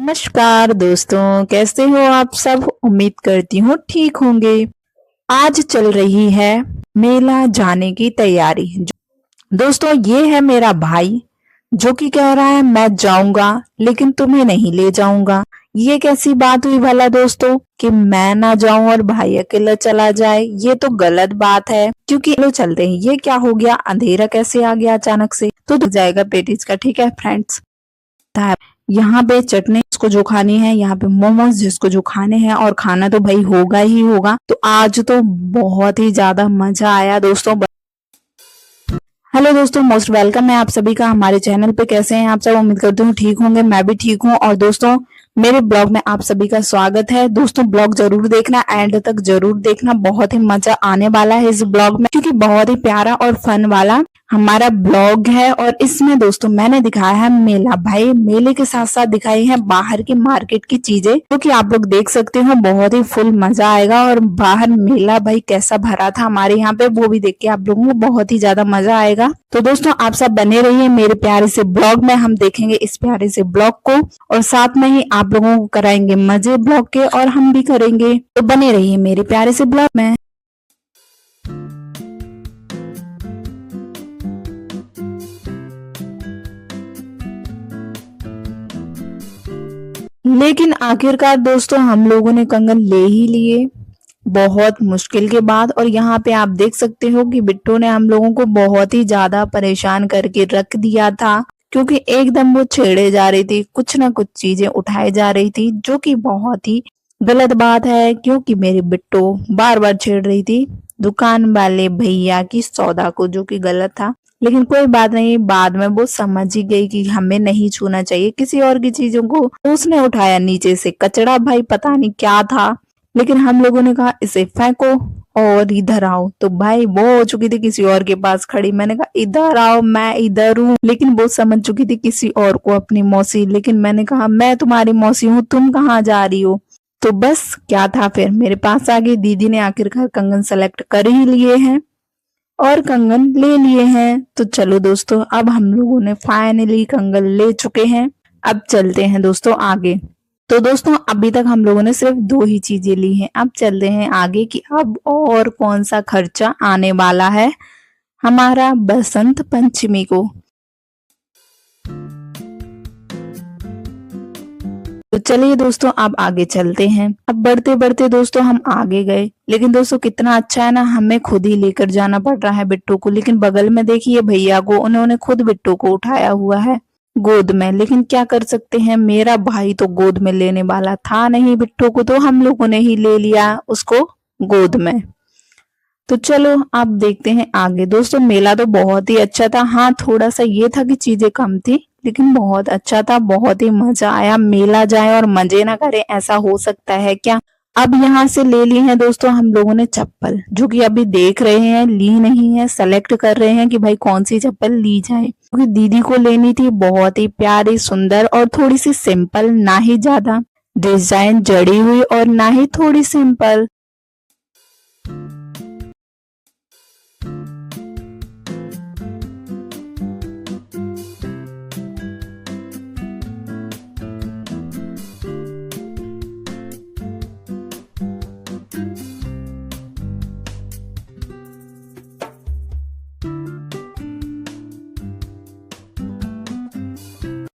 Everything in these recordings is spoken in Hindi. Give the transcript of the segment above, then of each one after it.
नमस्कार दोस्तों, कैसे हो आप सब। उम्मीद करती हूँ ठीक होंगे। आज चल रही है मेला जाने की तैयारी। दोस्तों ये है मेरा भाई जो कि कह रहा है मैं जाऊंगा लेकिन तुम्हें नहीं ले जाऊंगा। ये कैसी बात हुई भला दोस्तों कि मैं ना जाऊं और भाई अकेला चला जाए। ये तो गलत बात है क्योंकि चलो चलते हैं। ये क्या हो गया, अंधेरा कैसे आ गया अचानक से। तो दिख जाएगा पेटीज का, ठीक है फ्रेंड्स। यहाँ पे चटनी जिसको जो खानी है, यहाँ पे मोमोज जिसको जो खाने हैं, और खाना तो भाई होगा ही होगा। तो आज तो बहुत ही ज्यादा मजा आया दोस्तों। हेलो दोस्तों, मोस्ट वेलकम है आप सभी का हमारे चैनल पे। कैसे हैं आप सब, उम्मीद करती हूँ ठीक होंगे। मैं भी ठीक हूँ। और दोस्तों मेरे ब्लॉग में आप सभी का स्वागत है। दोस्तों ब्लॉग जरूर देखना, एंड तक जरूर देखना। बहुत ही मजा आने वाला है इस ब्लॉग में क्योंकि बहुत ही प्यारा और फन वाला हमारा ब्लॉग है। और इसमें दोस्तों मैंने दिखाया है मेला। भाई मेले के साथ साथ दिखाई है बाहर की मार्केट की चीजें जो कि आप लोग देख सकते हो। बहुत ही फुल मजा आएगा। और बाहर मेला भाई कैसा भरा था हमारे यहाँ पे, वो भी देख के आप लोगों को बहुत ही ज्यादा मजा आएगा। तो दोस्तों आप सब बने रहिए मेरे प्यारे से ब्लॉग में। हम देखेंगे इस प्यारे से ब्लॉग को और साथ में ही आप लोगों को कराएंगे मजे ब्लॉग के, और हम भी करेंगे। तो बने रहिए मेरे प्यारे से ब्लॉग में। लेकिन आखिरकार दोस्तों हम लोगों ने कंगन ले ही लिए, बहुत मुश्किल के बाद। और यहाँ पे आप देख सकते हो कि बिट्टू ने हम लोगों को बहुत ही ज्यादा परेशान करके रख दिया था क्योंकि एकदम वो छेड़े जा रही थी, कुछ ना कुछ चीजें उठाई जा रही थी जो कि बहुत ही गलत बात है। क्योंकि मेरी बिट्टू बार बार छेड़ रही थी दुकान वाले भैया की सौदा को, जो कि गलत था। लेकिन कोई बात नहीं, बाद में वो समझ ही गई कि हमें नहीं छूना चाहिए किसी और की चीजों को। तो उसने उठाया नीचे से कचड़ा, भाई पता नहीं क्या था। लेकिन हम लोगों ने कहा इसे फेंको और इधर आओ। तो भाई वो हो चुकी थी किसी और के पास खड़ी। मैंने कहा इधर आओ, मैं इधर हूँ। लेकिन वो समझ चुकी थी किसी और को, अपनी मौसी। लेकिन मैंने कहा मैं तुम्हारी मौसी हूँ, तुम कहाँ जा रही हो। तो बस क्या था, फिर मेरे पास आ गई। दीदी ने आखिरकार कंगन सेलेक्ट कर ही लिए हैं और कंगन ले लिए हैं। तो चलो दोस्तों अब हम लोगों ने फाइनली कंगन ले चुके हैं। अब चलते हैं दोस्तों आगे। तो दोस्तों अभी तक हम लोगों ने सिर्फ 2 ही चीजें ली हैं। अब चलते हैं आगे कि अब और कौन सा खर्चा आने वाला है हमारा बसंत पंचमी को। तो चलिए दोस्तों अब आगे चलते हैं। अब बढ़ते बढ़ते दोस्तों हम आगे गए। लेकिन दोस्तों कितना अच्छा है ना, हमें खुद ही लेकर जाना पड़ रहा है बिट्टू को। लेकिन बगल में देखिए भैया को, उन्होंने खुद बिट्टू को उठाया हुआ है गोद में। लेकिन क्या कर सकते हैं, मेरा भाई तो गोद में लेने वाला था नहीं बिट्टू को, तो हम लोगों ने ही ले लिया उसको गोद में। तो चलो अब देखते हैं आगे। दोस्तों मेला तो बहुत ही अच्छा था। हाँ थोड़ा सा ये था कि चीजें कम थी, लेकिन बहुत अच्छा था। बहुत ही मजा आया। मेला जाए और मजे ना करें, ऐसा हो सकता है क्या। अब यहाँ से ले ली है दोस्तों हम लोगों ने चप्पल, जो कि अभी देख रहे हैं, ली नहीं है। सेलेक्ट कर रहे हैं कि भाई कौन सी चप्पल ली जाए, क्योंकि दीदी को लेनी थी बहुत ही प्यारी सुंदर और थोड़ी सी सिंपल, ना ही ज्यादा डिजाइन जड़ी हुई और ना ही थोड़ी सिंपल।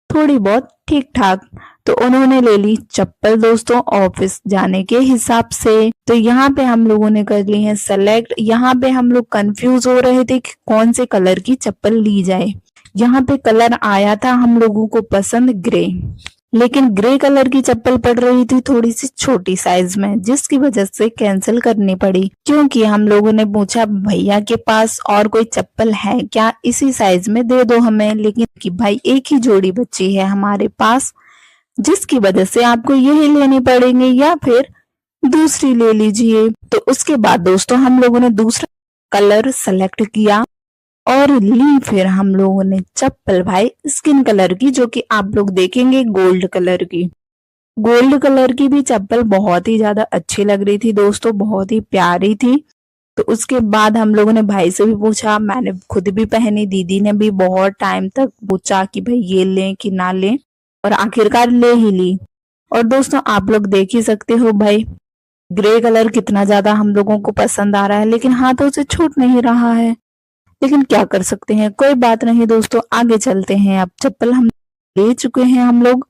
थोड़ी बहुत ठीक ठाक। तो उन्होंने ले ली चप्पल दोस्तों ऑफिस जाने के हिसाब से। तो यहाँ पे हम लोगों ने कर ली है सेलेक्ट। यहाँ पे हम लोग कंफ्यूज हो रहे थे कि कौन से कलर की चप्पल ली जाए। यहाँ पे कलर आया था हम लोगों को पसंद ग्रे, लेकिन ग्रे कलर की चप्पल पड़ रही थी थोड़ी सी छोटी साइज में, जिसकी वजह से कैंसिल करनी पड़ी। क्योंकि हम लोगों ने पूछा भैया के पास और कोई चप्पल है क्या, इसी साइज में दे दो हमें। लेकिन कि भाई एक ही जोड़ी बची है हमारे पास, जिसकी वजह से आपको यही लेनी पड़ेंगे या फिर दूसरी ले लीजिए। तो उसके बाद दोस्तों हम लोगों ने दूसरा कलर सेलेक्ट किया और ली फिर हम लोगों ने चप्पल भाई स्किन कलर की, जो कि आप लोग देखेंगे गोल्ड कलर की। गोल्ड कलर की भी चप्पल बहुत ही ज्यादा अच्छी लग रही थी दोस्तों, बहुत ही प्यारी थी। तो उसके बाद हम लोगों ने भाई से भी पूछा, मैंने खुद भी पहनी, दीदी ने भी बहुत टाइम तक पूछा कि भाई ये लें कि ना लें, और आखिरकार ले ही ली। और दोस्तों आप लोग देख ही सकते हो भाई, ग्रे कलर कितना ज्यादा हम लोगों को पसंद आ रहा है, लेकिन हाथों से छूट नहीं रहा है। लेकिन क्या कर सकते हैं, कोई बात नहीं दोस्तों, आगे चलते हैं। अब चप्पल हम ले चुके हैं हम लोग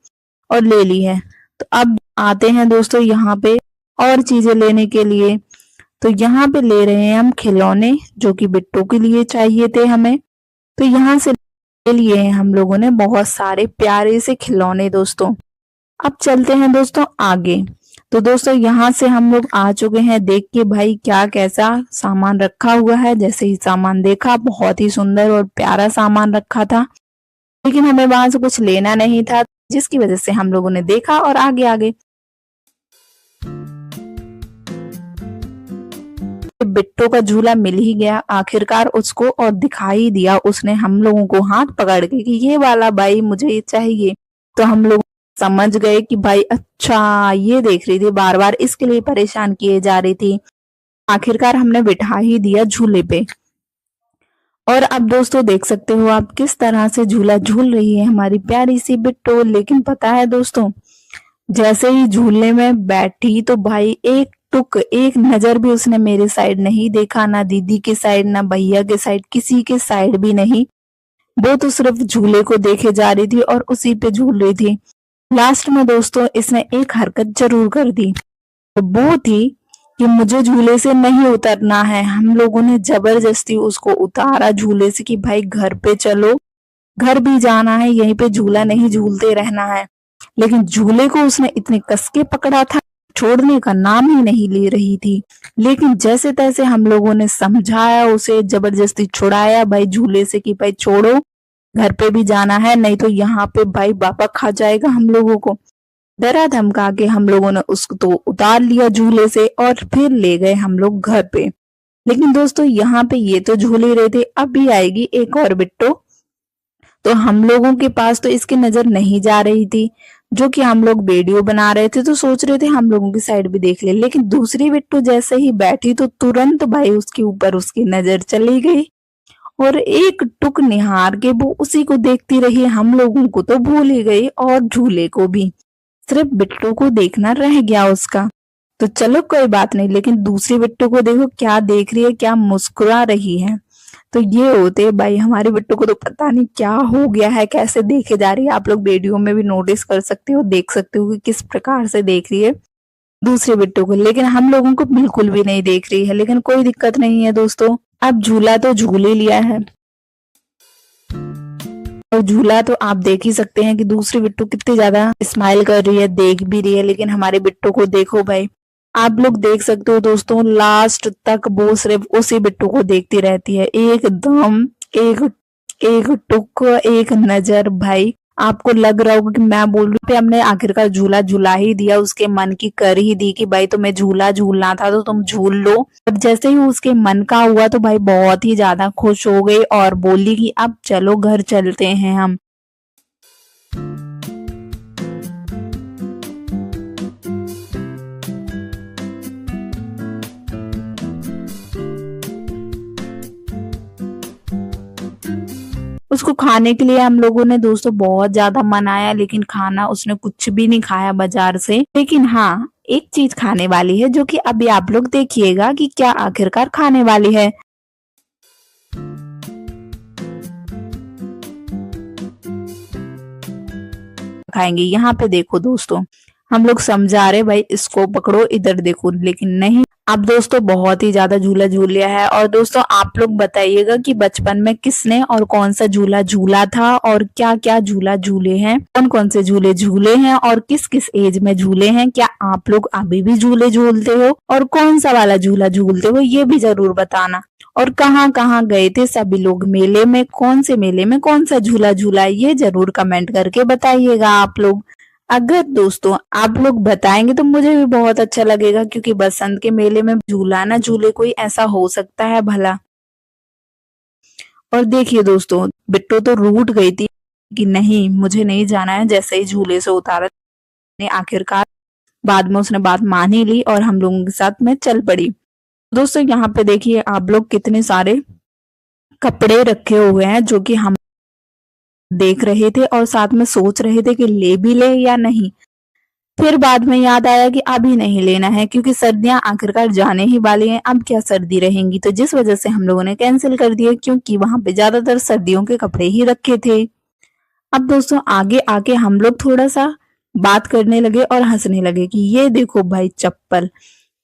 और ले ली है, तो अब आते हैं दोस्तों यहाँ पे और चीजें लेने के लिए। तो यहाँ पे ले रहे हैं हम खिलौने, जो कि बिट्टू के लिए चाहिए थे हमें। तो यहाँ से ले लिए हैं हम लोगों ने बहुत सारे प्यारे से खिलौने दोस्तों। अब चलते हैं दोस्तों आगे। तो दोस्तों यहाँ से हम लोग आ चुके हैं, देख के भाई क्या कैसा सामान रखा हुआ है। जैसे ही सामान देखा, बहुत ही सुंदर और प्यारा सामान रखा था, लेकिन हमें वहां से कुछ लेना नहीं था, जिसकी वजह से हम लोगों ने देखा और आगे आगे। बिट्टू का झूला मिल ही गया आखिरकार उसको, और दिखाई दिया उसने हम लोगों को हाथ पकड़ के कि ये वाला भाई मुझे ये चाहिए। तो हम लोग समझ गए कि भाई अच्छा ये देख रही थी, बार बार इसके लिए परेशान किए जा रही थी। आखिरकार हमने बिठा ही दिया झूले पे। और अब दोस्तों देख सकते हो आप किस तरह से झूला झूल रही है हमारी प्यारी सी बिट्टू। लेकिन पता है दोस्तों, जैसे ही झूलने में बैठी तो भाई एक टुक एक नजर भी उसने मेरे साइड नहीं देखा, ना दीदी के साइड, ना भैया के साइड, किसी के साइड भी नहीं। वो तो सिर्फ झूले को देखे जा रही थी और उसी पे झूल रही थी। लास्ट में दोस्तों इसने एक हरकत जरूर कर दी, तो वो थी कि मुझे झूले से नहीं उतरना है। हम लोगों ने जबरदस्ती उसको उतारा झूले से कि भाई घर पे चलो, घर भी जाना है, यहीं पे झूला नहीं झूलते रहना है। लेकिन झूले को उसने इतने कस के पकड़ा था, छोड़ने का नाम ही नहीं ले रही थी। लेकिन जैसे तैसे हम लोगों ने समझाया उसे, जबरदस्ती छुड़ाया भाई झूले से कि भाई छोड़ो, घर पे भी जाना है, नहीं तो यहाँ पे भाई बाबा खा जाएगा हम लोगों को। डरा धमका के हम लोगों ने उसको तो उतार लिया झूले से और फिर ले गए हम लोग घर पे। लेकिन दोस्तों यहाँ पे ये तो झूल ही रहे थे, अब भी आएगी एक और बिट्टू। तो हम लोगों के पास तो इसकी नजर नहीं जा रही थी, जो कि हम लोग वीडियो बना रहे थे तो सोच रहे थे हम लोगों की साइड भी देख ले। लेकिन दूसरी बिट्टू जैसे ही बैठी तो तुरंत भाई उसके ऊपर उसकी नजर चली गई और एक टुक निहार के वो उसी को देखती रही। हम लोगों को तो भूल ही गई और झूले को भी, सिर्फ बिट्टू को देखना रह गया उसका। तो चलो कोई बात नहीं, लेकिन दूसरी बिट्टू को देखो क्या देख रही है, क्या मुस्कुरा रही है। तो ये होते भाई हमारे बिट्टू को तो पता नहीं क्या हो गया है, कैसे देखे जा रही है। आप लोग वीडियो में भी नोटिस कर सकते हो, देख सकते हो कि किस प्रकार से देख रही है दूसरे बिट्टू को, लेकिन हम लोगों को बिल्कुल भी नहीं देख रही है। लेकिन कोई दिक्कत नहीं है दोस्तों, अब झूला तो झूल ही लिया है। और झूला तो आप देख ही सकते हैं कि दूसरी बिट्टू कितनी ज्यादा स्माइल कर रही है, देख भी रही है। लेकिन हमारे बिट्टू को देखो भाई, आप लोग देख सकते हो दोस्तों, लास्ट तक वो सिर्फ उसी बिट्टू को देखती रहती है, एकदम एक एक टुक एक नजर। भाई आपको लग रहा होगा कि मैं बोल रही हूँ, हमने आखिरकार झूला झूला ही दिया, उसके मन की कर ही दी कि भाई तुम्हें झूला झूलना था तो तुम झूल लो। और जैसे ही उसके मन का हुआ तो भाई बहुत ही ज्यादा खुश हो गई और बोली कि अब चलो घर चलते हैं हम। उसको खाने के लिए हम लोगों ने दोस्तों बहुत ज्यादा मनाया, लेकिन खाना उसने कुछ भी नहीं खाया बाजार से। लेकिन हाँ, एक चीज खाने वाली है, जो कि अभी आप लोग देखिएगा कि क्या आखिरकार खाने वाली है। खाएंगे, यहाँ पे देखो दोस्तों, हम लोग समझा रहे भाई इसको पकड़ो, इधर देखो, लेकिन नहीं। अब दोस्तों बहुत ही ज्यादा झूला झूल लिया है। और दोस्तों आप लोग बताइएगा कि बचपन में किसने और कौन सा झूला झूला था और क्या क्या झूला झूले हैं, कौन कौन से झूले झूले हैं और किस किस एज में झूले हैं। क्या आप लोग अभी भी झूले झूलते हो और कौन सा वाला झूला झूलते हो, ये भी जरूर बताना। और कहाँ कहाँ गए थे सभी लोग मेले में, कौन से मेले में कौन सा झूला झूला, ये जरूर कमेंट करके बताइएगा आप लोग। अगर दोस्तों आप लोग बताएंगे तो मुझे भी बहुत अच्छा लगेगा, क्योंकि बसंत के मेले में झूला ना झूले कोई, ऐसा हो सकता है भला। और देखिए दोस्तों, बिट्टू तो रूठ गई थी कि नहीं मुझे नहीं जाना है। जैसे ही झूले से उतारा ने, आखिरकार बाद में उसने बात मान ही ली और हम लोगों के साथ में चल पड़ी। दोस्तों यहाँ पे देखिए आप लोग, कितने सारे कपड़े रखे हुए हैं, जो कि हम देख रहे थे और साथ में सोच रहे थे कि ले भी ले या नहीं। फिर बाद में याद आया कि अभी नहीं लेना है क्योंकि सर्दियां आखिरकार जाने ही वाली हैं, अब क्या सर्दी रहेंगी, तो जिस वजह से हम लोगों ने कैंसिल कर दिया क्योंकि वहां पे ज्यादातर सर्दियों के कपड़े ही रखे थे। अब दोस्तों आगे आके हम लोग थोड़ा सा बात करने लगे और हंसने लगे कि ये देखो भाई चप्पल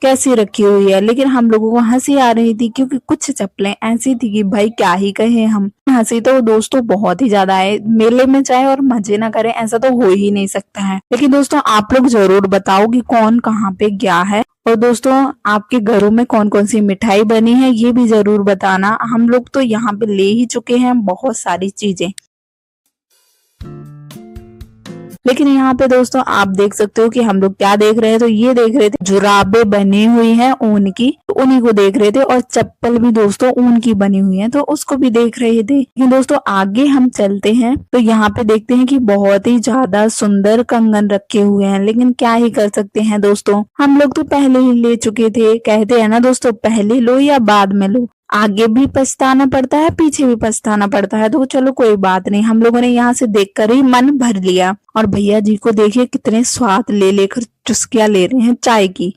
कैसी रखी हुई है, लेकिन हम लोगों को हंसी आ रही थी क्योंकि कुछ चप्पलें ऐसी थी कि भाई क्या ही कहें हम। हंसी तो दोस्तों बहुत ही ज्यादा है, मेले में जाए और मजे ना करें ऐसा तो हो ही नहीं सकता है। लेकिन दोस्तों आप लोग जरूर बताओ कि कौन कहाँ पे गया है, और दोस्तों आपके घरों में कौन कौन सी मिठाई बनी है ये भी जरूर बताना। हम लोग तो यहाँ पे ले ही चुके हैं बहुत सारी चीजें, लेकिन यहाँ पे दोस्तों आप देख सकते हो कि हम लोग क्या देख रहे हैं, तो ये देख रहे थे जुराबे बनी हुई हैं ऊन की, तो उन्हीं को देख रहे थे, और चप्पल भी दोस्तों ऊन की बनी हुई है तो उसको भी देख रहे थे। लेकिन दोस्तों आगे हम चलते हैं तो यहाँ पे देखते हैं कि बहुत ही ज्यादा सुंदर कंगन रखे हुए हैं, लेकिन क्या ही कर सकते हैं दोस्तों, हम लोग तो पहले ही ले चुके थे। कहते हैं ना दोस्तों, पहले लो या बाद में लो, आगे भी पछताना पड़ता है पीछे भी पछताना पड़ता है, तो चलो कोई बात नहीं, हम लोगों ने यहाँ से देखकर ही मन भर लिया। और भैया जी को देखिए कितने स्वाद ले लेकर चुस्कियां ले रहे हैं चाय की।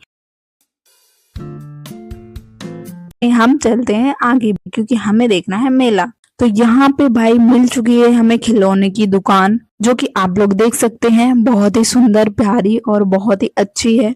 हम चलते हैं आगे भी क्योंकि हमें देखना है मेला। तो यहाँ पे भाई मिल चुकी है हमें खिलौने की दुकान, जो कि आप लोग देख सकते हैं बहुत ही सुंदर प्यारी और बहुत ही अच्छी है।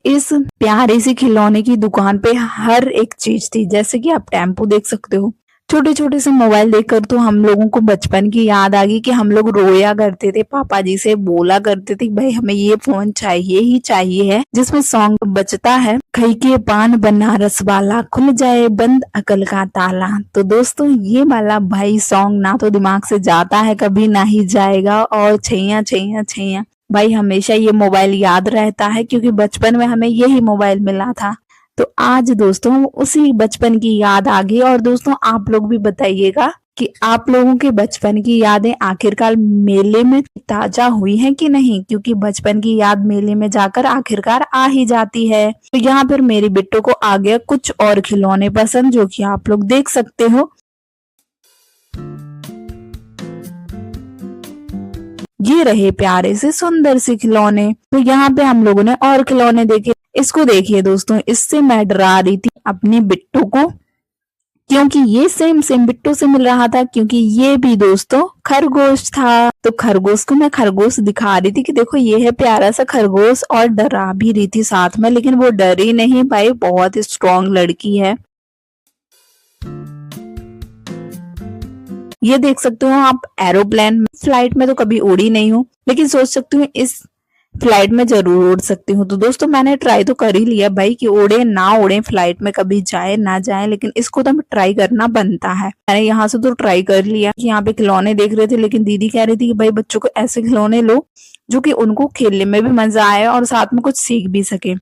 इस प्यारी सी खिलौने की दुकान पे हर एक चीज थी, जैसे कि आप टेम्पो देख सकते हो। छोटे छोटे से मोबाइल देखकर तो हम लोगों को बचपन की याद आ गई कि हम लोग रोया करते थे, पापा जी से बोला करते थे भाई हमें ये फोन चाहिए ही चाहिए है, जिसमें सॉन्ग बजता है खई के पान बनारस वाला, खुल जाए बंद अकल का ताला। तो दोस्तों ये वाला भाई सॉन्ग ना तो दिमाग से जाता है कभी, ना ही जाएगा, और छैया छैया छैया भाई हमेशा ये मोबाइल याद रहता है क्योंकि बचपन में हमें यही मोबाइल मिला था। तो आज दोस्तों उसी बचपन की याद आ गई, और दोस्तों आप लोग भी बताइएगा कि आप लोगों के बचपन की यादें आखिरकार मेले में ताजा हुई हैं कि नहीं, क्योंकि बचपन की याद मेले में जाकर आखिरकार आ ही जाती है। तो यहाँ पर मेरी बिट्टू को आ गया कुछ और खिलौने पसंद, जो कि आप लोग देख सकते हो। ये रहे प्यारे से सुंदर से खिलौने। तो यहाँ पे हम लोगों ने और खिलौने देखे। इसको देखिए दोस्तों, इससे मैं डरा रही थी अपनी बिट्टू को क्योंकि ये सेम सेम बिट्टू से मिल रहा था, क्योंकि ये भी दोस्तों खरगोश था। तो खरगोश को मैं खरगोश दिखा रही थी कि देखो ये है प्यारा सा खरगोश, और डरा भी रही थी साथ में, लेकिन वो डरी नहीं भाई, बहुत स्ट्रॉन्ग लड़की है। ये देख सकते हो आप एरोप्लेन, फ्लाइट में तो कभी उड़ी नहीं हूँ, लेकिन सोच सकती हूँ इस फ्लाइट में जरूर उड़ सकती हूँ। तो दोस्तों मैंने ट्राई तो कर ही लिया भाई कि उड़े ना उड़े, फ्लाइट में कभी जाए ना जाए, लेकिन इसको तो ट्राई करना बनता है। मैंने यहाँ से तो ट्राई कर लिया कि यहाँ पे खिलौने देख रहे थे, लेकिन दीदी कह रही थी कि भाई बच्चों को ऐसे खिलौने लो जो कि उनको खेलने में भी मजा आए और साथ में कुछ सीख भी सके।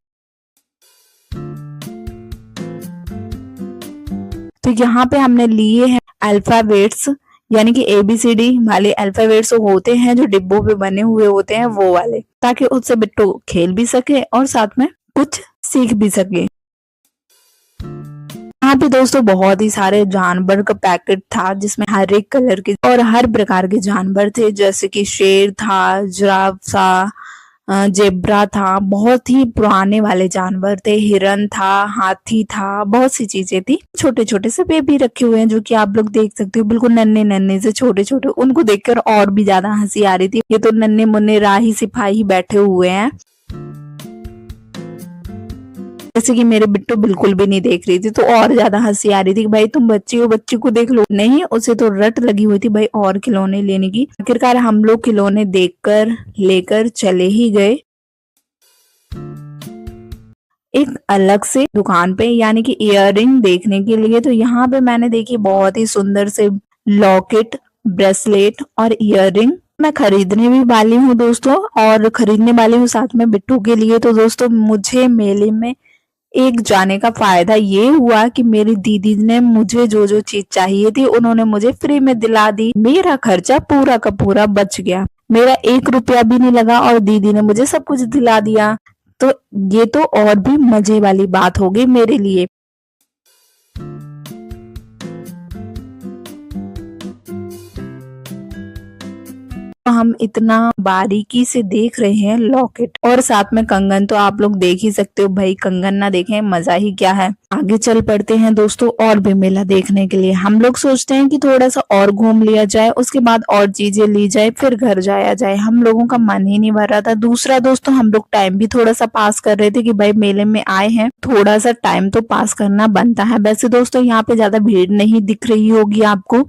तो यहाँ पे हमने लिए हैं अल्फाबेट्स, यानी कि ABCD वाले अल्फाबेट्स होते हैं जो डिब्बों पे बने हुए होते हैं वो वाले, ताकि उससे बिट्टू खेल भी सके और साथ में कुछ सीख भी सके। यहाँ पे दोस्तों बहुत ही सारे जानवर का पैकेट था, जिसमें हर एक कलर के और हर प्रकार के जानवर थे, जैसे कि शेर था, जिराफ था, जेब्रा था, बहुत ही पुराने वाले जानवर थे, हिरन था, हाथी था, बहुत सी चीजें थी। छोटे छोटे से बेबी रखे हुए हैं जो कि आप लोग देख सकते हो, बिल्कुल नन्हे नन्हे से छोटे छोटे। उनको देखकर और भी ज्यादा हंसी आ रही थी, ये तो नन्हे मुन्ने राही सिपाही बैठे हुए हैं। जैसे कि मेरे बिट्टू बिल्कुल भी नहीं देख रही थी, तो और ज्यादा हंसी आ रही थी कि भाई तुम बच्ची हो, बच्ची को देख लो। नहीं, उसे तो रट लगी हुई थी भाई और खिलौने लेने की। आखिरकार हम लोग खिलौने देखकर लेकर चले ही गए एक अलग से दुकान पे, यानी कि इयररिंग देखने के लिए। तो यहाँ पे मैंने देखी बहुत ही सुंदर से लॉकेट, ब्रेसलेट और इयररिंग। मैं खरीदने भी वाली हूँ दोस्तों, और खरीदने वाली हूँ साथ में बिट्टू के लिए। तो दोस्तों मुझे मेले में एक जाने का फायदा ये हुआ कि मेरी दीदी ने मुझे जो जो चीज चाहिए थी उन्होंने मुझे फ्री में दिला दी। मेरा खर्चा पूरा का पूरा बच गया, मेरा 1 रुपया भी नहीं लगा और दीदी ने मुझे सब कुछ दिला दिया। तो ये तो और भी मजे वाली बात हो गई मेरे लिए। हम इतना बारीकी से देख रहे हैं लॉकेट और साथ में कंगन, तो आप लोग देख ही सकते हो भाई, कंगन ना देखें मजा ही क्या है। आगे चल पड़ते हैं दोस्तों और भी मेला देखने के लिए। हम लोग सोचते हैं कि थोड़ा सा और घूम लिया जाए, उसके बाद और चीजें ली जाए, फिर घर जाया जाए। हम लोगों का मन ही नहीं भर रहा था। दूसरा दोस्तों हम लोग टाइम भी थोड़ा सा पास कर रहे थे कि भाई मेले में आए हैं, थोड़ा सा टाइम तो पास करना बनता है। वैसे दोस्तों यहाँ पे ज्यादा भीड़ नहीं दिख रही होगी आपको,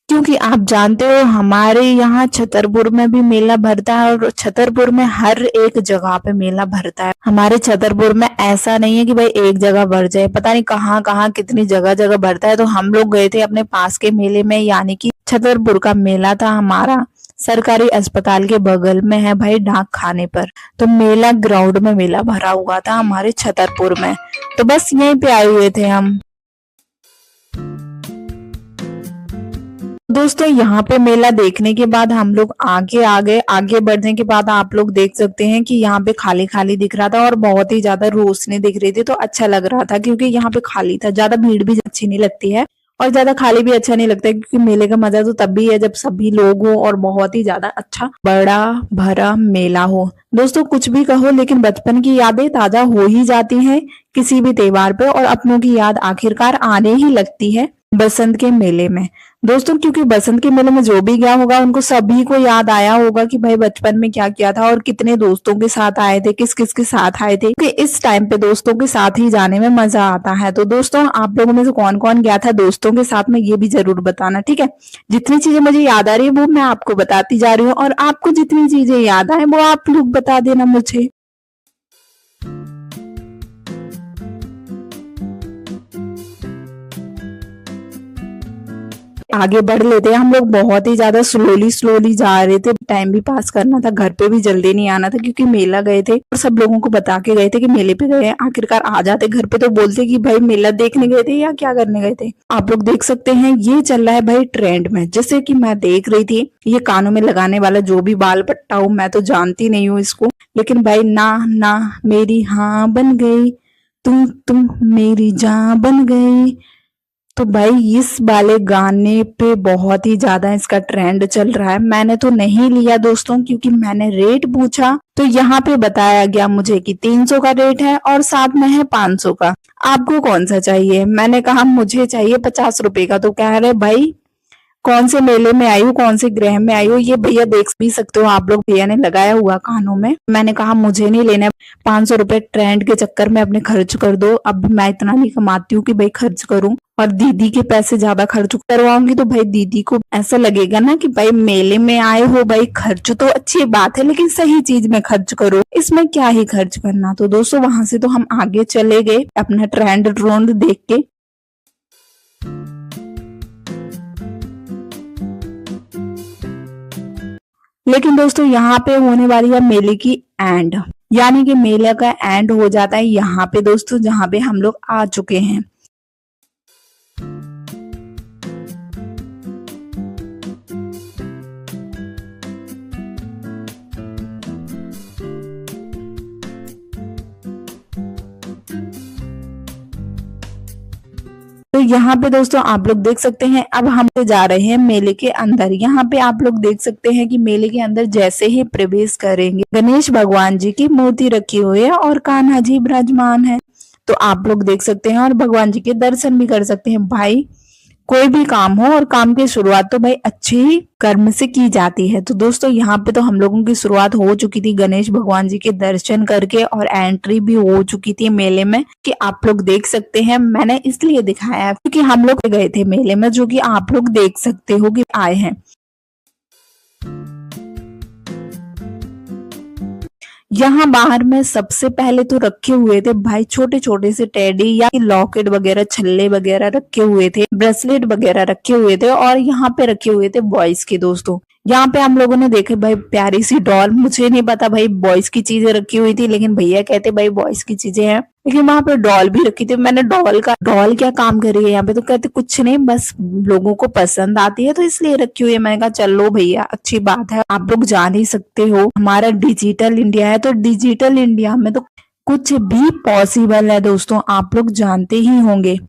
क्योंकि आप जानते हो हमारे यहाँ छतरपुर में भी मेला भरता है और छतरपुर में हर एक जगह पे मेला भरता है। हमारे छतरपुर में ऐसा नहीं है कि भाई एक जगह भर जाए, पता नहीं कहाँ कहाँ कितनी जगह जगह भरता है। तो हम लोग गए थे अपने पास के मेले में, यानी कि छतरपुर का मेला था हमारा, सरकारी अस्पताल के बगल में है भाई, डाक खाने पर। तो मेला ग्राउंड में मेला भरा हुआ था हमारे छतरपुर में, तो बस यहीं पे आए हुए थे हम। दोस्तों यहाँ पे मेला देखने के बाद हम लोग आगे आ गए। आगे बढ़ने के बाद आप लोग देख सकते हैं कि यहाँ पे खाली खाली दिख रहा था और बहुत ही ज्यादा रोशनी दिख रही थी, तो अच्छा लग रहा था क्योंकि यहाँ पे खाली था। ज्यादा भीड़ भी अच्छी नहीं लगती है और ज्यादा खाली भी अच्छा नहीं लगता है, क्योंकि मेले का मजा तो तभी है जब सभी लोग हो और बहुत ही ज्यादा अच्छा बड़ा भरा मेला हो। दोस्तों कुछ भी कहो लेकिन बचपन की यादें ताजा हो ही जाती हैं किसी भी त्योहार पे, और अपनों की याद आखिरकार आने ही लगती है बसंत के मेले में। दोस्तों क्योंकि बसंत के मेले में जो भी गया होगा उनको सभी को याद आया होगा कि भाई बचपन में क्या किया था और कितने दोस्तों के साथ आए थे, किस किस के साथ आए थे, क्योंकि इस टाइम पे दोस्तों के साथ ही जाने में मजा आता है। तो दोस्तों आप लोगों में से कौन कौन गया था दोस्तों के साथ में, ये भी जरूर बताना, ठीक है। जितनी चीजें मुझे याद आ रही है वो मैं आपको बताती जा रही हूँ, और आपको जितनी चीजें याद आए वो आप लोग बता देना मुझे। आगे बढ़ लेते हैं। हम लोग बहुत ही ज्यादा स्लोली स्लोली जा रहे थे, टाइम भी पास करना था, घर पे भी जल्दी नहीं आना था क्योंकि मेला गए थे और सब लोगों को बता के गए थे कि मेले पे गए हैं। आखिरकार आ जाते घर पे तो बोलते कि भाई मेला देखने गए थे या क्या करने गए थे। आप लोग देख सकते हैं ये चल रहा है भाई ट्रेंड में, जैसे कि मैं देख रही थी ये कानों में लगाने वाला जो भी बाल पट्टा हो, मैं तो जानती नहीं हूँ इसको, लेकिन भाई ना ना मेरी हाँ बन गई, तुम मेरी जान बन गई। तो भाई इस वाले गाने पे बहुत ही ज्यादा इसका ट्रेंड चल रहा है। मैंने तो नहीं लिया दोस्तों, क्योंकि मैंने रेट पूछा तो यहाँ पे बताया गया मुझे कि 300 का रेट है और साथ में है 500 का। आपको कौन सा चाहिए? मैंने कहा मुझे चाहिए 50 रुपए का। तो कह रहे भाई कौन से मेले में आई हो, कौन से ग्रह में आई हो, ये भैया देख भी सकते हो आप लोग, भैया ने लगाया हुआ कानों में। मैंने कहा मुझे नहीं लेना, 500 रुपए ट्रेंड के चक्कर में अपने खर्च कर दो। अब मैं इतना नहीं कमाती हूँ कि भाई खर्च करूं, और दीदी के पैसे ज्यादा खर्च करवाऊंगी तो भाई दीदी को ऐसा लगेगा ना कि भाई मेले में आए हो, भाई खर्च तो अच्छी बात है लेकिन सही चीज में खर्च करो, इसमें क्या ही खर्च करना। तो दोस्तों वहां से तो हम आगे चले गए अपना ट्रेंड ड्रोन देख के। लेकिन दोस्तों यहाँ पे होने वाली है मेले की एंड, यानी कि मेले का एंड हो जाता है यहाँ पे दोस्तों, जहाँ पे हम लोग आ चुके हैं। तो यहाँ पे दोस्तों आप लोग देख सकते हैं अब हम जा रहे हैं मेले के अंदर। यहाँ पे आप लोग देख सकते हैं कि मेले के अंदर जैसे ही प्रवेश करेंगे गणेश भगवान जी की मूर्ति रखी हुई है और कान्हा जी विराजमान है। तो आप लोग देख सकते हैं और भगवान जी के दर्शन भी कर सकते हैं। भाई कोई भी काम हो और काम की शुरुआत तो भाई अच्छी ही कर्म से की जाती है। तो दोस्तों यहाँ पे तो हम लोगों की शुरुआत हो चुकी थी गणेश भगवान जी के दर्शन करके, और एंट्री भी हो चुकी थी मेले में, कि आप लोग देख सकते हैं। मैंने इसलिए दिखाया है क्योंकि हम लोग गए थे मेले में, जो कि आप लोग देख सकते हो कि आए हैं। यहाँ बाहर में सबसे पहले तो रखे हुए थे भाई छोटे छोटे से टेडी या लॉकेट वगैरह, छल्ले वगैरह रखे हुए थे, ब्रेसलेट वगैरह रखे हुए थे, और यहाँ पे रखे हुए थे बॉयज के दोस्तों। यहाँ पे हम लोगों ने देखे भाई प्यारी सी डॉल, मुझे नहीं पता भाई बॉयज की चीजें रखी हुई थी, लेकिन भैया कहते भाई बॉयज की चीजें हैं, लेकिन वहां पे डॉल भी रखी थी। मैंने डॉल क्या काम कर रही है यहाँ पे, तो कहते कुछ नहीं, बस लोगों को पसंद आती है तो इसलिए रखी हुई है। मैंने कहा चलो भैया अच्छी बात है, आप लोग जान ही सकते हो हमारा डिजिटल इंडिया है, तो डिजिटल इंडिया में तो कुछ भी पॉसिबल है दोस्तों, आप लोग जानते ही होंगे।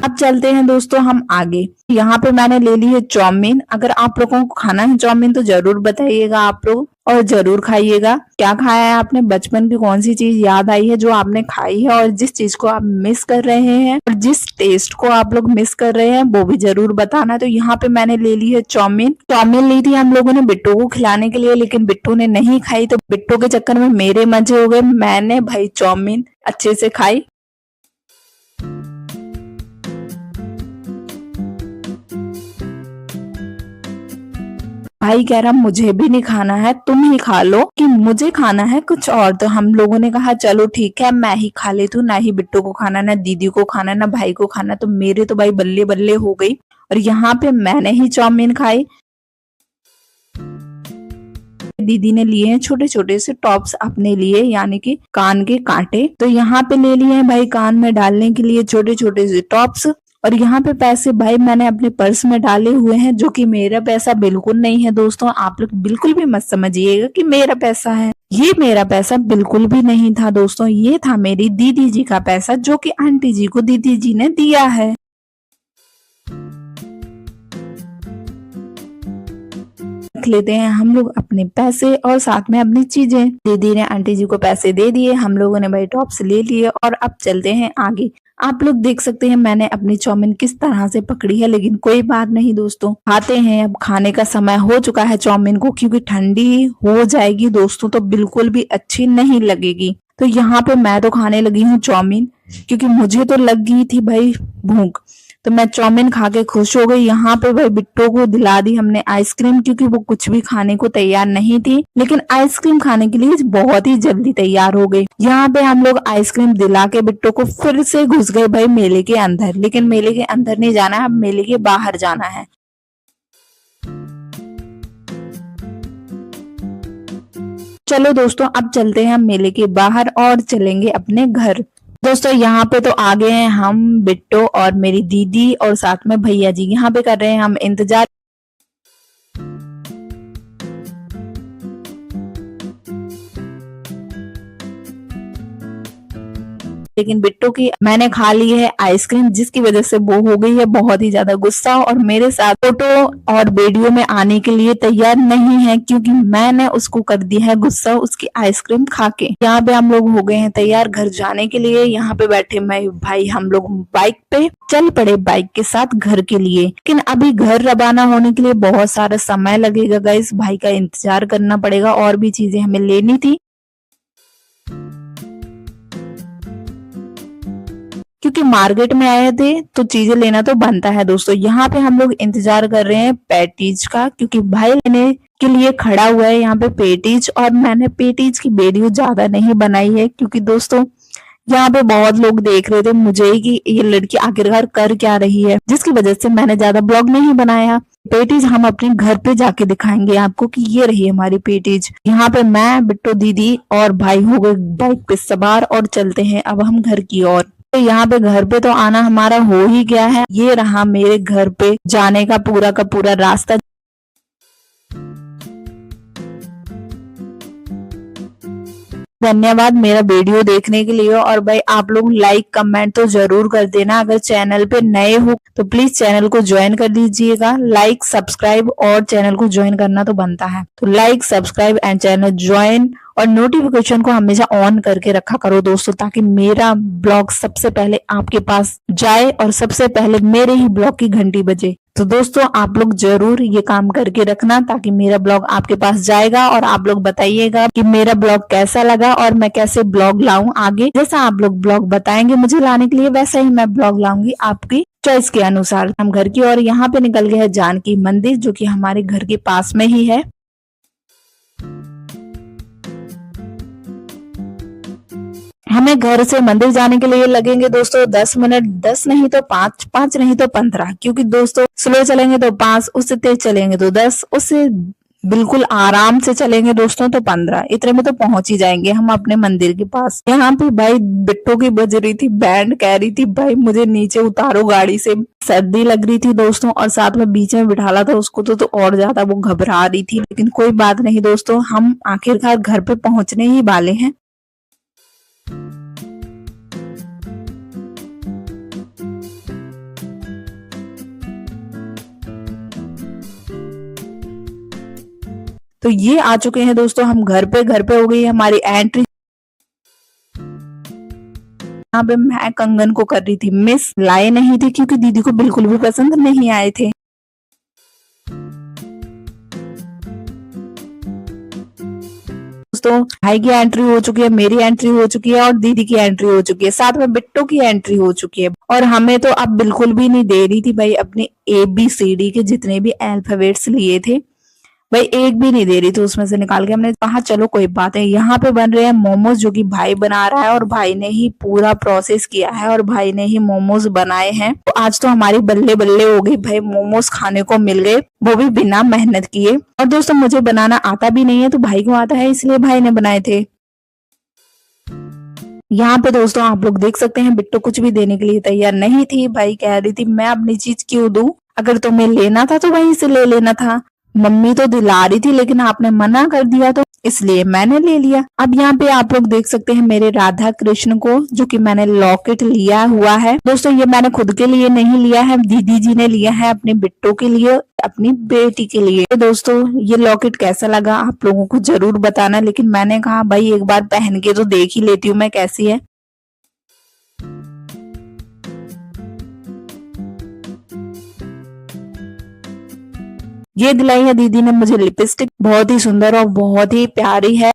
अब चलते हैं दोस्तों हम आगे। यहाँ पे मैंने ले ली है चाउमीन। अगर आप लोगों को खाना है चाउमीन तो जरूर बताइएगा आप लोग और जरूर खाइएगा। क्या खाया है आपने, बचपन की कौन सी चीज याद आई है जो आपने खाई है और जिस चीज को आप मिस कर रहे हैं और जिस टेस्ट को आप लोग मिस कर रहे हैं वो भी जरूर बताना। तो यहाँ पे मैंने ले ली है चाउमीन। चाउमीन ली थी हम लोगों ने बिट्टू को खिलाने के लिए, लेकिन बिट्टू ने नहीं खाई तो बिट्टू के चक्कर में मेरे मजे हो गए। मैंने भाई चाउमीन अच्छे से खाई। भाई कह रहा मुझे भी नहीं खाना है, तुम ही खा लो, कि मुझे खाना है कुछ और। तो हम लोगों ने कहा चलो ठीक है मैं ही खा लेती हूँ, ना ही बिट्टू को खाना, ना दीदी को खाना, ना भाई को खाना। तो मेरे तो भाई बल्ले बल्ले हो गई और यहाँ पे मैंने ही चाउमीन खाई। दीदी ने लिए हैं छोटे छोटे से टॉप्स अपने लिए, यानी कि कान के कांटे। तो यहाँ पे ले लिए हैं भाई कान में डालने के लिए छोटे छोटे से टॉप्स। और यहाँ पे पैसे भाई मैंने अपने पर्स में डाले हुए हैं, जो कि मेरा पैसा बिल्कुल नहीं है दोस्तों। आप लोग बिल्कुल भी मत समझिएगा कि मेरा पैसा है, ये मेरा पैसा बिल्कुल भी नहीं था दोस्तों। ये था मेरी दीदी जी का पैसा, जो कि आंटी जी को दीदी जी ने दिया है। रख लेते हैं हम लोग अपने पैसे और साथ में अपनी चीजें। दीदी ने आंटी जी को पैसे दे दिए, हम लोगों ने भाई टॉप्स ले लिए और अब चलते हैं आगे। आप लोग देख सकते हैं मैंने अपनी चाउमीन किस तरह से पकड़ी है, लेकिन कोई बात नहीं दोस्तों, खाते हैं। अब खाने का समय हो चुका है चाउमीन को, क्योंकि ठंडी हो जाएगी दोस्तों तो बिल्कुल भी अच्छी नहीं लगेगी। तो यहाँ पे मैं तो खाने लगी हूँ चाउमीन, क्योंकि मुझे तो लग गई थी भाई भूख। तो मैं चाउमीन खा के खुश हो गई। यहाँ पे भाई बिट्टू को दिला दी हमने आइसक्रीम, क्योंकि वो कुछ भी खाने को तैयार नहीं थी, लेकिन आइसक्रीम खाने के लिए बहुत ही जल्दी तैयार हो गई। यहाँ पे हम लोग आइसक्रीम दिला के बिट्टू को फिर से घुस गए भाई मेले के अंदर, लेकिन मेले के अंदर नहीं जाना है, अब मेले के बाहर जाना है। चलो दोस्तों अब चलते हैं हम मेले के बाहर और चलेंगे अपने घर। दोस्तों यहाँ पे तो आ गए हैं हम, बिट्टो और मेरी दीदी और साथ में भैया जी। यहाँ पे कर रहे हैं हम इंतजार। लेकिन बिट्टू की मैंने खा ली है आइसक्रीम, जिसकी वजह से वो हो गई है बहुत ही ज्यादा गुस्सा और मेरे साथ फोटो और वीडियो में आने के लिए तैयार नहीं है, क्योंकि मैंने उसको कर दिया है गुस्सा उसकी आइसक्रीम खा के। यहाँ पे हम लोग हो गए हैं तैयार घर जाने के लिए। यहाँ पे बैठे मैं भाई हम लोग बाइक पे चल पड़े बाइक के साथ घर के लिए, लेकिन अभी घर रवाना होने के लिए बहुत सारा समय लगेगा गाइस, भाई का इंतजार करना पड़ेगा और भी चीजें हमें लेनी थी, क्योंकि मार्केट में आए थे तो चीजें लेना तो बनता है दोस्तों। यहाँ पे हम लोग इंतजार कर रहे हैं पैटीज का, क्योंकि भाई लेने के लिए खड़ा हुआ है यहाँ पे पेटीज। और मैंने पेटीज की वीडियो ज्यादा नहीं बनाई है, क्योंकि दोस्तों यहाँ पे बहुत लोग देख रहे थे मुझे कि ये लड़की आखिरकार कर क्या रही है, जिसकी वजह से मैंने ज्यादा ब्लॉग नहीं बनाया। पेटीज हम अपने घर पे जाके दिखाएंगे आपको कि ये रही हमारी पेटीज। यहाँ पे मैं बिट्टू दीदी और भाई हो गए बाइक पे सवार और चलते हैं अब हम घर की ओर। तो यहाँ पे घर पे तो आना हमारा हो ही गया है। ये रहा मेरे घर पे जाने का पूरा रास्ता। धन्यवाद मेरा वीडियो देखने के लिए, और भाई आप लोग लाइक कमेंट तो जरूर कर देना। अगर चैनल पे नए हो तो प्लीज चैनल को ज्वाइन कर लीजिएगा। लाइक सब्सक्राइब और चैनल को ज्वाइन करना तो बनता है, तो like subscribe and channel join और नोटिफिकेशन को हमेशा ऑन करके रखा करो दोस्तों, ताकि मेरा ब्लॉग सबसे पहले आपके पास जाए और सबसे पहले मेरे ही ब्लॉग की घंटी बजे। तो दोस्तों आप लोग जरूर ये काम करके रखना, ताकि मेरा ब्लॉग आपके पास जाएगा और आप लोग बताइएगा कि मेरा ब्लॉग कैसा लगा और मैं कैसे ब्लॉग लाऊं आगे। जैसा आप लोग ब्लॉग बताएंगे मुझे लाने के लिए, वैसा ही मैं ब्लॉग लाऊंगी आपकी चॉइस के अनुसार। हम घर की और यहाँ पे निकल गए हैं जानकी मंदिर, जो कि हमारे घर के पास में ही है। हमें घर से मंदिर जाने के लिए लगेंगे दोस्तों 10 मिनट, 10 नहीं तो 5, 5 नहीं तो 15, क्योंकि दोस्तों स्लो चलेंगे तो 5, उससे तेज चलेंगे तो 10, उससे बिल्कुल आराम से चलेंगे दोस्तों तो 15, इतने में तो पहुंच ही जाएंगे हम अपने मंदिर के पास। यहाँ पे भाई बिट्टू की बज रही थी बैंड, कह रही थी भाई मुझे नीचे उतारो गाड़ी से, सर्दी लग रही थी दोस्तों, और साथ में बीच में बिठाला था उसको तो और ज्यादा वो घबरा रही थी। लेकिन कोई बात नहीं दोस्तों, हम आखिरकार घर पे पहुंचने ही वाले हैं। तो ये आ चुके हैं दोस्तों हम घर पे हो गई है हमारी एंट्री। यहाँ पे मैं कंगन को कर रही थी मिस, लाए नहीं थे क्योंकि दीदी को बिल्कुल भी पसंद नहीं आए थे। दोस्तों भाई की एंट्री हो चुकी है, मेरी एंट्री हो चुकी है और दीदी की एंट्री हो चुकी है, साथ में बिट्टू की एंट्री हो चुकी है। और हमें तो अब बिल्कुल भी नहीं दे रही थी भाई अपने ABCD के जितने भी अल्फाबेट्स लिए थे भाई एक भी नहीं दे रही थी उसमें से निकाल के। हमने कहा चलो कोई बात है। यहाँ पे बन रहे हैं मोमोज जो कि भाई बना रहा है और भाई ने ही पूरा प्रोसेस किया है और भाई ने ही मोमोज बनाए हैं। तो आज तो हमारी बल्ले बल्ले हो गई भाई, मोमोज खाने को मिल गए, वो भी बिना मेहनत किए। और दोस्तों मुझे बनाना आता भी नहीं है तो भाई को आता है, इसलिए भाई ने बनाए थे। यहाँ पे दोस्तों आप लोग देख सकते हैं बिट्टू कुछ भी देने के लिए तैयार नहीं थी। भाई कह रही थी मैं अपनी चीज क्यों दूं, अगर तुम्हें लेना था तो वहीं से ले लेना था। मम्मी तो दिला रही थी लेकिन आपने मना कर दिया तो इसलिए मैंने ले लिया। अब यहाँ पे आप लोग देख सकते हैं मेरे राधा कृष्ण को, जो कि मैंने लॉकेट लिया हुआ है। दोस्तों ये मैंने खुद के लिए नहीं लिया है, दीदी जी ने लिया है अपने बिट्टू के लिए, अपनी बेटी के लिए। तो दोस्तों ये लॉकेट कैसा लगा आप लोगों को जरूर बताना, लेकिन मैंने कहा भाई एक बार पहन के तो देख ही लेती हूँ मैं कैसी है। ये दिलाई है दीदी ने मुझे लिपस्टिक, बहुत ही सुंदर और बहुत ही प्यारी है।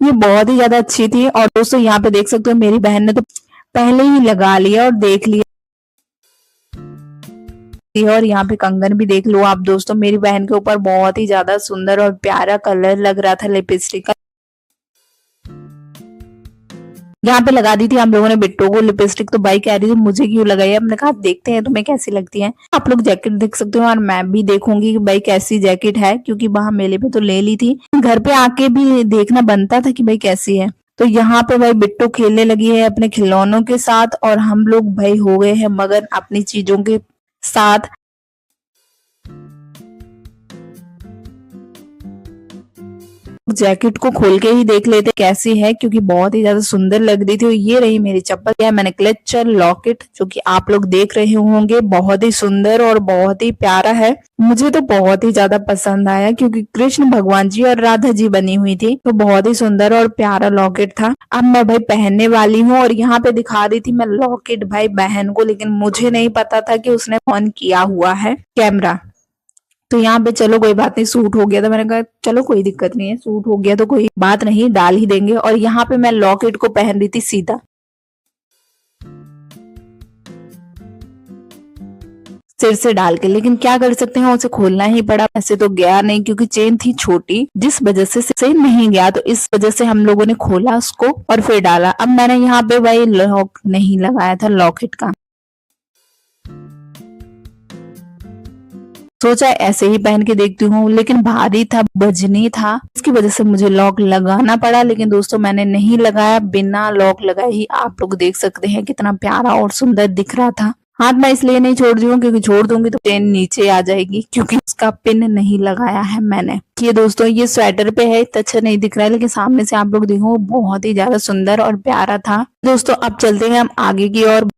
ये बहुत ही ज्यादा अच्छी थी। और दोस्तों यहाँ पे देख सकते हो मेरी बहन ने तो पहले ही लगा लिया और देख लिया। और यहाँ पे कंगन भी देख लो आप दोस्तों, मेरी बहन के ऊपर बहुत ही ज्यादा सुंदर और प्यारा कलर लग रहा था लिपस्टिक का। यहाँ पे लगा दी थी हम लोगों ने बिट्टू को लिपस्टिक, तो भाई कह रही थी मुझे क्यों लगाई है। हमने कहा देखते हैं तुम्हें कैसी लगती है। आप लोग जैकेट देख सकते हो और मैं भी देखूंगी कि भाई कैसी जैकेट है, क्योंकि वहां मेले पे तो ले ली थी, घर पे आके भी देखना बनता था कि भाई कैसी है। तो यहाँ पे भाई बिट्टू खेलने लगी है अपने खिलौनों के साथ और हम लोग भाई हो गए हैं मगन अपनी चीजों के साथ। जैकेट को खोल के ही देख लेते कैसी है, क्योंकि बहुत ही ज्यादा सुंदर लग रही थी। ये रही मेरी चप्पल, यह मैंने क्लचर लॉकेट जो कि आप लोग देख रहे होंगे, बहुत ही सुंदर और बहुत ही प्यारा है। मुझे तो बहुत ही ज्यादा पसंद आया क्योंकि कृष्ण भगवान जी और राधा जी बनी हुई थी, तो बहुत ही सुंदर और प्यारा लॉकेट था। अब मैं भाई पहनने वाली हूँ और यहाँ पे दिखा रही थी मैं लॉकेट भाई बहन को, लेकिन मुझे नहीं पता था कि उसने ऑन किया हुआ है कैमरा। तो यहाँ पे चलो कोई बात नहीं, सूट हो गया तो मैंने कहा चलो कोई दिक्कत नहीं है, सूट हो गया तो कोई बात नहीं, डाल ही देंगे। और यहाँ पे मैं लॉकेट को पहन रही थी सीधा, सिर से डाल के, लेकिन क्या कर सकते हैं उसे खोलना ही पड़ा। ऐसे तो गया नहीं क्योंकि चेन थी छोटी, जिस वजह से नहीं गया, तो इस वजह से हम लोगों ने खोला उसको और फिर डाला। अब मैंने यहाँ पे भाई लॉक नहीं लगाया था लॉकेट का, सोचा ऐसे ही पहन के देखती हूँ, लेकिन भारी था, वजनी था, इसकी वजह से मुझे लॉक लगाना पड़ा। लेकिन दोस्तों मैंने नहीं लगाया, बिना लॉक लगाए ही आप लोग देख सकते हैं कितना प्यारा और सुंदर दिख रहा था। हाथ मैं इसलिए नहीं छोड़ रही हूँ क्योंकि छोड़ दूंगी तो चेन नीचे आ जाएगी, क्योंकि उसका पिन नहीं लगाया है मैंने। ये दोस्तों ये स्वेटर पे है, इतना अच्छा नहीं दिख रहा है, लेकिन सामने से आप लोग देखो बहुत ही ज्यादा सुंदर और प्यारा था। दोस्तों अब चलते हैं हम आगे की ओर।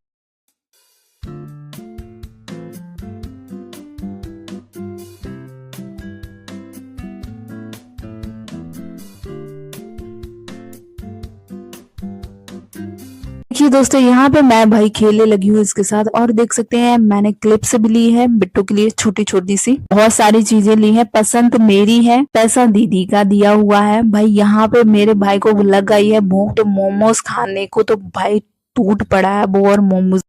देखिए दोस्तों यहाँ पे मैं भाई खेलने लगी हूँ इसके साथ, और देख सकते हैं मैंने क्लिप्स भी ली है बिट्टू के लिए, छोटी छोटी सी बहुत सारी चीजें ली है। पसंद मेरी है, पैसा दीदी का दिया हुआ है। भाई यहाँ पे मेरे भाई को लग गई है भूख, तो मोमोज खाने को तो भाई टूट पड़ा है वो, और मोमोज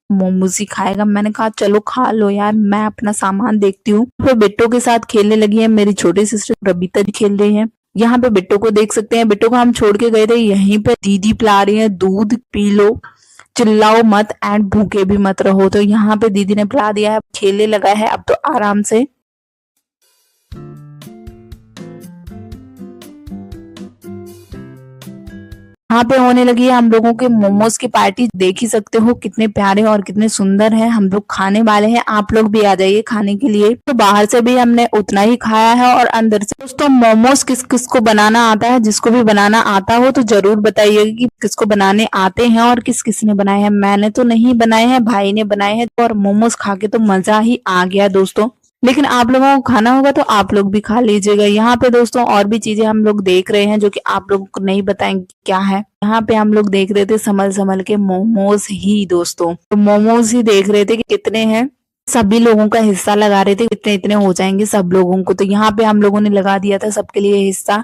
मोमोज ही खाएगा। मैंने कहा चलो खा लो यार, मैं अपना सामान देखती हूँ। फिर बिट्टू के साथ खेलने लगी है मेरी छोटी सिस्टर रबीता जी, खेल रही है। यहाँ पे बिट्टू को देख सकते हैं, बिट्टू को हम छोड़ के गए थे, यहीं पे दीदी पिला रही है दूध, पी लो, चिल्लाओ मत एंड भूखे भी मत रहो। तो यहाँ पे दीदी ने पिला दिया है, खेलने लगा है अब तो आराम से। यहाँ पे होने लगी है हम लोगों के मोमोज की पार्टी। देख ही सकते हो कितने प्यारे और कितने सुंदर हैं। हम लोग खाने वाले हैं, आप लोग भी आ जाइए खाने के लिए। तो बाहर से भी हमने उतना ही खाया है और अंदर से। दोस्तों मोमोज किस किस को बनाना आता है? जिसको भी बनाना आता हो तो जरूर बताइएगा कि किसको बनाने आते हैं और किस किस ने बनाए हैं। मैंने तो नहीं बनाए हैं, भाई ने बनाए हैं। और मोमोज खा के तो मजा ही आ गया दोस्तों। लेकिन आप लोगों को खाना होगा तो आप लोग भी खा लीजिएगा। यहाँ पे दोस्तों और भी चीजें हम लोग देख रहे हैं जो कि आप लोगों को नहीं बताएंगे क्या है। यहाँ पे हम लोग देख रहे थे संभल संभल के मोमोज ही दोस्तों। तो मोमोज ही देख रहे थे कि कितने हैं। सभी लोगों का हिस्सा लगा रहे थे, इतने इतने हो जाएंगे सब लोगों को। तो यहाँ पे हम लोगों ने लगा दिया था सबके लिए हिस्सा।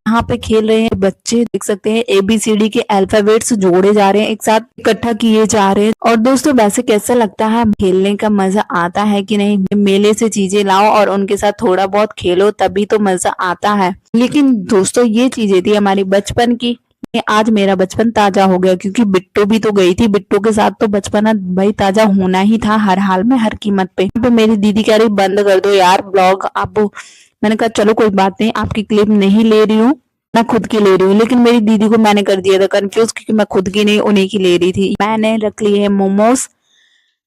यहाँ पे खेल रहे हैं बच्चे, देख सकते हैं ABCD के अल्फाबेट्स जोड़े जा रहे हैं, एक साथ इकट्ठा किए जा रहे हैं। और दोस्तों वैसे कैसा लगता है, खेलने का मजा आता है कि नहीं? मेले से चीजें लाओ और उनके साथ थोड़ा बहुत खेलो तभी तो मजा आता है। लेकिन दोस्तों ये चीजें थी हमारी बचपन की। आज मेरा बचपन ताजा हो गया क्योंकि बिट्टू भी तो गई थी। बिट्टू के साथ तो बचपन भाई ताजा होना ही था हर हाल में, हर कीमत पे। तो मेरी दीदी कह रही बंद कर दो यार ब्लॉग आप। मैंने कहा चलो कोई बात नहीं, आपकी क्लिप नहीं ले रही हूँ, मैं खुद की ले रही हूँ। लेकिन मेरी दीदी को मैंने कर दिया था कंफ्यूज क्योंकि मैं खुद की नहीं उन्हीं की ले रही थी। मैंने रख लिए है मोमोज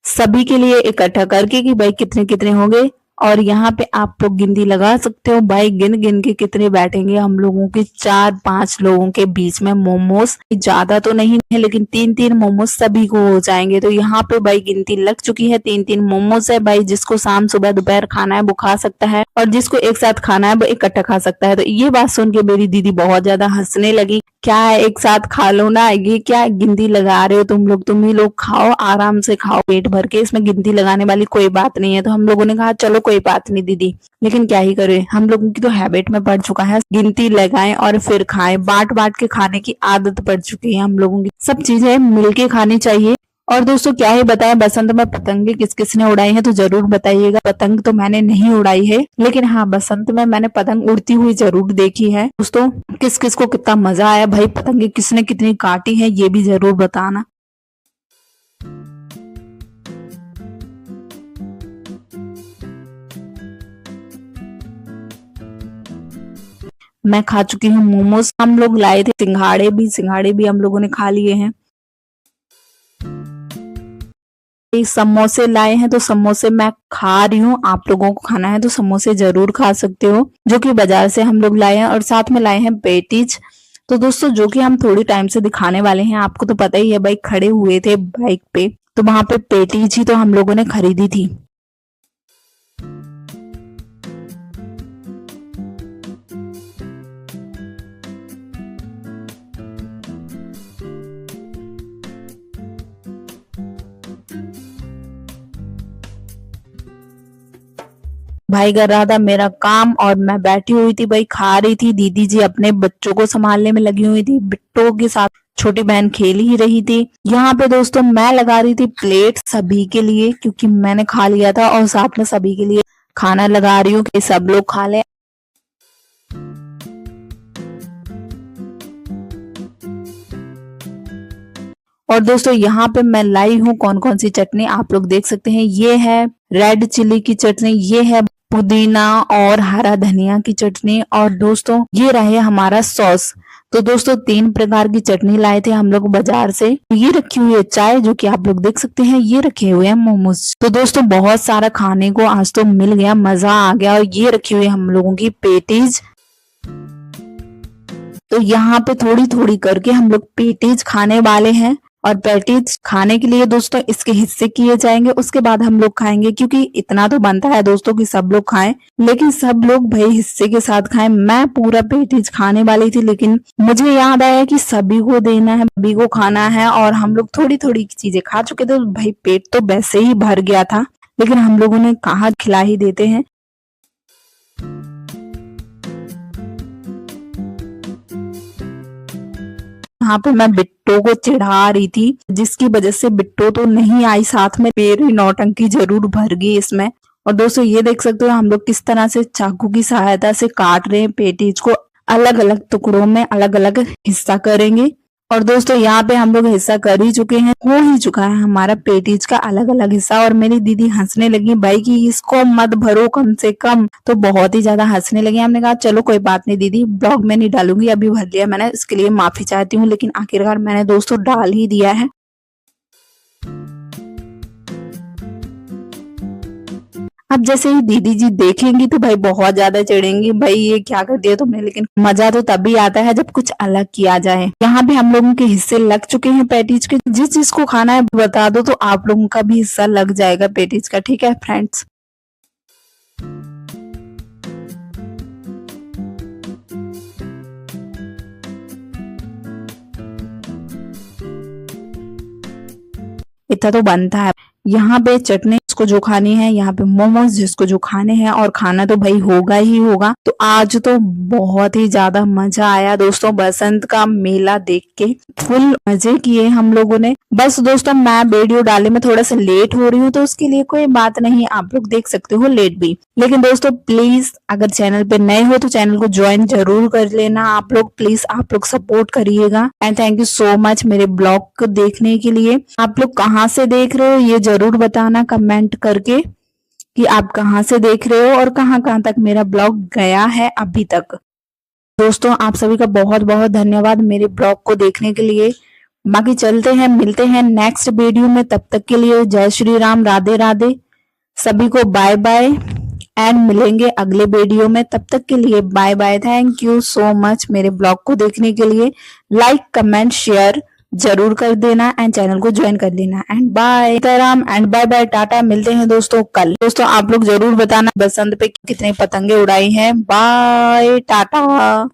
सभी के लिए इकट्ठा करके कि भाई कितने कितने होंगे। और यहाँ पे आप लोग गिनती लगा सकते हो भाई, गिन गिन के कितने बैठेंगे हम लोगों के 4-5 लोगों के बीच में मोमोज। ज्यादा तो नहीं है लेकिन 3-3 मोमोज सभी को हो जाएंगे। तो यहाँ पे भाई गिनती लग चुकी है, 3-3 मोमोज है भाई। जिसको शाम सुबह दोपहर खाना है वो खा सकता है और जिसको एक साथ खाना है वो इकट्ठा खा सकता है। तो ये बात सुन के मेरी दीदी बहुत ज्यादा हंसने लगी। क्या है एक साथ खा लो ना, ये क्या गिनती लगा रहे हो तुम लोग? तुम ही लोग खाओ, आराम से खाओ पेट भर के, इसमें गिनती लगाने वाली कोई बात नहीं है। तो हम लोगों ने कहा चलो कोई बात नहीं दीदी, लेकिन क्या ही करें, हम लोगों की तो हैबिट में पड़ चुका है गिनती लगाएं और फिर खाएं। बांट बांट के खाने की आदत पड़ चुकी है हम लोगों की। सब चीजें मिलके खानी चाहिए। और दोस्तों क्या ही बताएं, बसंत में पतंगे किस किस ने उड़ाई है तो जरूर बताइएगा। पतंग तो मैंने नहीं उड़ाई है लेकिन हाँ बसंत में मैंने पतंग उड़ती हुई जरूर देखी है। दोस्तों किस किस को कितना मजा आया भाई, पतंगे किसने कितनी काटी है ये भी जरूर बताना। मैं खा चुकी हूँ मोमोज। हम लोग लाए थे सिंघाड़े भी हम लोगों ने खा लिए हैं। समोसे लाए हैं तो समोसे मैं खा रही हूँ, आप लोगों को खाना है तो समोसे जरूर खा सकते हो, जो कि बाजार से हम लोग लाए हैं। और साथ में लाए हैं पेटीज। तो दोस्तों जो कि हम थोड़ी टाइम से दिखाने वाले हैं, आपको तो पता ही है भाई, खड़े हुए थे बाइक पे तो वहां पे पेटीज ही तो हम लोगों ने खरीदी थी। भाई कर रहा था मेरा काम और मैं बैठी हुई थी भाई, खा रही थी। दीदी जी अपने बच्चों को संभालने में लगी हुई थी, बिट्टो के साथ छोटी बहन खेल ही रही थी। यहाँ पे दोस्तों मैं लगा रही थी प्लेट सभी के लिए क्योंकि मैंने खा लिया था और साथ में सभी के लिए खाना लगा रही हूँ कि सब लोग खा लें। और दोस्तों यहाँ पे मैं लाई हूँ कौन कौन सी चटनी, आप लोग देख सकते हैं। ये है रेड चिली की चटनी, ये है पुदीना और हरा धनिया की चटनी, और दोस्तों ये रहे हमारा सॉस। तो दोस्तों 3 प्रकार की चटनी लाए थे हम लोग बाजार से। ये रखी हुई है चाय, जो कि आप लोग देख सकते हैं। ये रखे हुए हैं मोमोज। तो दोस्तों बहुत सारा खाने को आज तो मिल गया, मजा आ गया। और ये रखी हुई है हम लोगों की पेटीज। तो यहाँ पे थोड़ी थोड़ी करके हम लोग पेटीज खाने वाले हैं। और पैटीज खाने के लिए दोस्तों इसके हिस्से किए जाएंगे, उसके बाद हम लोग खाएंगे, क्योंकि इतना तो बनता है दोस्तों कि सब लोग खाएं, लेकिन सब लोग भाई हिस्से के साथ खाएं। मैं पूरा पैटीज खाने वाली थी, लेकिन मुझे याद आया कि सभी को देना है, सभी को खाना है, और हम लोग थोड़ी थोड़ी चीजें खा चुके थे। भाई पेट तो वैसे ही भर गया था, लेकिन हम लोगों ने कहा खिला ही देते हैं। यहाँ पे मैं बिट्टो को चिढ़ा रही थी, जिसकी वजह से बिट्टो तो नहीं आई साथ में, मेरी नौटंकी जरूर भर गई इसमें। और दोस्तों ये देख सकते हो हम लोग किस तरह से चाकू की सहायता से काट रहे हैं पेटीज को, अलग अलग टुकड़ों में अलग अलग हिस्सा करेंगे। और दोस्तों यहाँ पे हम लोग हिस्सा कर ही चुके हैं, हो ही चुका है हमारा पेटीज का अलग अलग हिस्सा। और मेरी दीदी हंसने लगी भाई कि इसको मत भरो कम से कम, तो बहुत ही ज्यादा हंसने लगी। हमने कहा चलो कोई बात नहीं दीदी, ब्लॉग में नहीं डालूंगी, अभी भर लिया मैंने, इसके लिए माफी चाहती हूँ, लेकिन आखिरकार मैंने दोस्तों डाल ही दिया है। अब जैसे ही दीदी जी देखेंगी तो भाई बहुत ज्यादा चिढ़ेंगी, भाई ये क्या कर दिया तुमने। लेकिन मजा तो तभी आता है जब कुछ अलग किया जाए। यहाँ पे हम लोगों के हिस्से लग चुके हैं पैटीज के, जिस चीज को खाना है बता दो तो आप लोगों का भी हिस्सा लग जाएगा पैटीज का, ठीक है फ्रेंड्स। इतना तो बनता है। यहाँ पे चटनी जिसको जो खानी है, यहाँ पे मोमोज जिसको जो खाने हैं, और खाना तो भाई होगा ही होगा। तो आज तो बहुत ही ज्यादा मजा आया दोस्तों, बसंत का मेला देख के फुल मजे किए हम लोगों ने। बस दोस्तों मैं वीडियो डालने में थोड़ा सा लेट हो रही हूँ, तो उसके लिए कोई बात नहीं, आप लोग देख सकते हो लेट भी। लेकिन दोस्तों प्लीज अगर चैनल पे नए हो तो चैनल को ज्वाइन जरूर कर लेना आप लोग, प्लीज आप लोग सपोर्ट करिएगा। And thank you so much मेरे ब्लॉग को देखने के लिए। आप लोग कहाँ से देख रहे हो ये जरूर बताना कमेंट करके कि आप कहाँ से देख रहे हो और कहाँ तक मेरा ब्लॉग गया है अभी तक। दोस्तों आप सभी का बहुत बहुत धन्यवाद मेरे ब्लॉग को देखने के लिए। बाकी चलते हैं, मिलते हैं नेक्स्ट वीडियो में, तब तक के लिए जय श्री राम, राधे राधे, सभी को बाय बाय एंड मिलेंगे अगले वीडियो में। तब तक के लिए bye bye, thank you so much मेरे ब्लॉग को देखने के लिए। लाइक कमेंट शेयर जरूर कर देना एंड चैनल को ज्वाइन कर लेना and bye Ram and bye bye, tata. मिलते हैं दोस्तों कल। दोस्तों आप लोग जरूर बताना बसंत पे कितने पतंगे उड़ाई हैं। बाय टाटा।